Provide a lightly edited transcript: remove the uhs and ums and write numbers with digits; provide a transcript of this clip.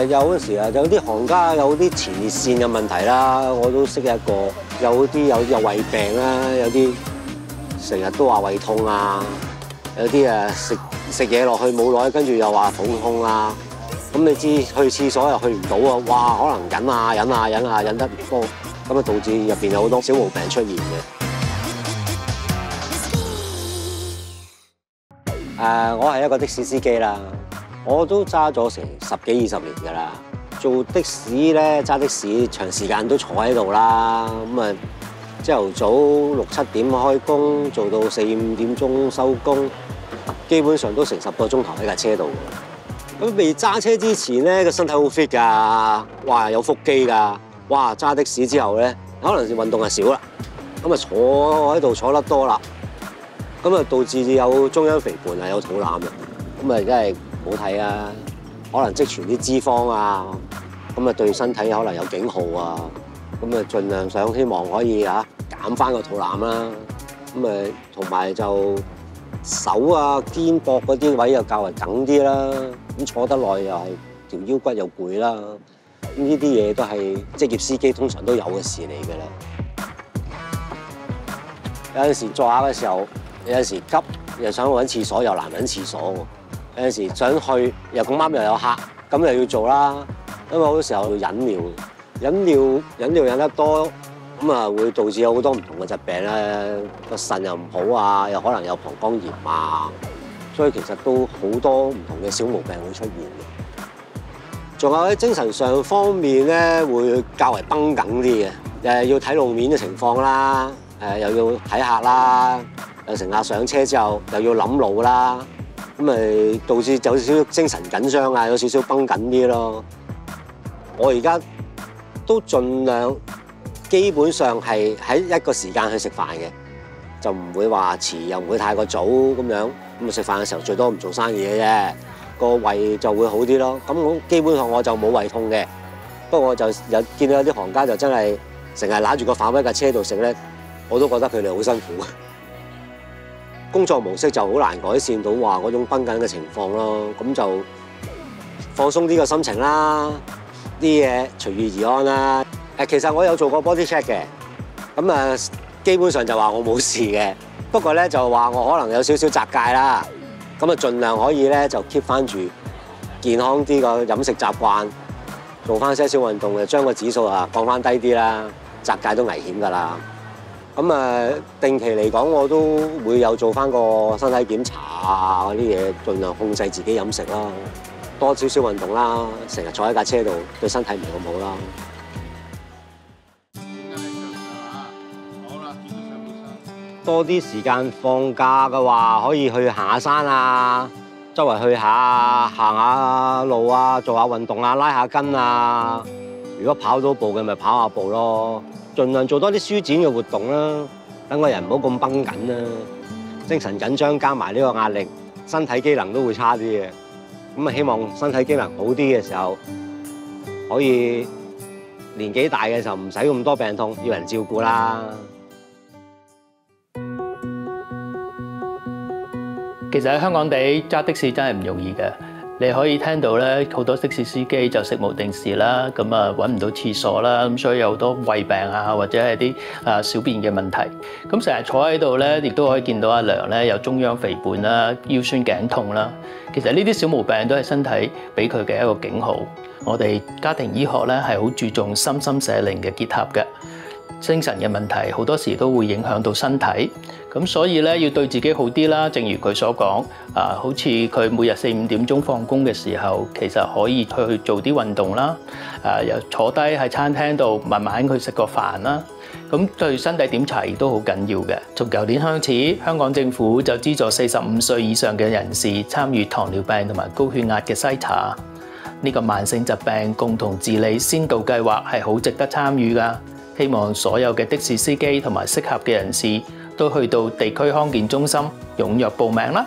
有陣時啊，有啲行家有啲前列腺嘅問題啦，我都識一個，有啲有胃病啦，有啲成日都話胃痛啊，有啲食嘢落去冇耐，跟住又話肚痛啊。咁你知去廁所又去唔到啊，哇！可能忍得唔多，咁啊導致入邊有好多小毛病出現嘅。我係一個的士司機啦，我都揸咗成10幾20年㗎啦。做的士咧，揸的士長時間都坐喺度啦，咁啊朝頭早6、7點開工，做到4、5點鐘收工，基本上都成10個鐘頭喺架車度。咁未揸車之前咧，個身體好 fit 㗎，哇有腹肌㗎，哇揸的士之後咧，可能運動係少啦，咁啊坐喺度坐得多啦。咁啊，導致有中央肥胖啊，有肚腩啊，咁啊，真係唔好睇啊！可能積存啲脂肪啊，咁啊，對身體可能有警號啊，咁啊，盡量希望可以減翻個肚腩啦。咁啊，同埋就手啊、肩膊嗰啲位又較為梗啲啦。咁坐得耐又係條腰骨又攰啦。咁呢啲嘢都係職業司機通常都有嘅事嚟㗎啦。有陣時坐下嘅時候。有陣時急，又想揾廁所，又難揾廁所喎。有陣時想去，又咁啱又有客，咁又要做啦。因為好多時候要忍尿忍得多，咁啊會導致有好多唔同嘅疾病啦。個腎又唔好啊，又可能有膀胱炎啊，所以其實都好多唔同嘅小毛病會出現嘅。仲有喺精神上方面咧，會較為繃緊啲嘅，要睇路面嘅情況啦，又要睇客啦。有乘客上車之後又要諗路啦，咁咪導致有少少精神緊張啊，有少少繃緊啲咯。我而家都盡量基本上係喺一個時間去食飯嘅，就唔會話遲又唔會太過早咁樣。咁啊食飯嘅時候最多唔做生意嘅啫，個胃就會好啲咯。咁我基本上我就冇胃痛嘅，不過我就有見到有啲行家就真係成日揦住個飯喺架車度食咧，我都覺得佢哋好辛苦。工作模式就好難改善到話嗰種繃緊嘅情況咯，咁就放鬆啲個心情啦，啲嘢隨遇而安啦。其實我有做過 body check 嘅，咁啊基本上就話我冇事嘅，不過咧就話我可能有少少雜戒啦，咁啊盡量可以咧就 keep 翻住健康啲個飲食習慣，做翻些少運動，就將個指數降翻低啲啦，雜戒都危險㗎啦。咁啊，定期嚟講，我都會有做翻個身體檢查啊，嗰啲嘢，盡量控制自己飲食啦，多少少運動啦，成日坐喺架車度，對身體唔係咁好啦。多啲時間放假嘅話，可以去行下山啊，周圍去下行下路啊，做下運動啊，拉下筋啊。如果跑到步嘅，咪跑下步咯。盡量做多啲舒展嘅活動啦，等個人唔好咁繃緊啦，精神緊張加埋呢個壓力，身體機能都會差啲嘅。咁啊，希望身體機能好啲嘅時候，可以年紀大嘅時候唔使咁多病痛，要人照顧啦。其實喺香港地揸的士真係唔容易嘅。你可以聽到咧，好多的士司機就食無定時啦，咁啊揾唔到廁所啦，咁所以有好多胃病啊，或者係啲小便嘅問題。咁成日坐喺度咧，亦都可以見到阿娘咧有中央肥胖啦、腰酸頸痛啦。其實呢啲小毛病都係身體俾佢嘅一個警號。我哋家庭醫學咧係好注重心心社靈嘅結合嘅。精神嘅問題好多時都會影響到身體，咁所以咧要對自己好啲啦。正如佢所講，好似佢每日4、5點鐘放工嘅時候，其實可以去做啲運動啦，又坐低喺餐廳度慢慢去食個飯啦。咁對身體檢查亦都好緊要嘅。從舊年開始，香港政府就資助45歲以上嘅人士參與糖尿病同埋高血壓嘅篩查。呢個慢性疾病共同治理先導計劃係好值得參與㗎。希望所有嘅的士司機同埋適合嘅人士都去到地區康健中心踴躍報名啦！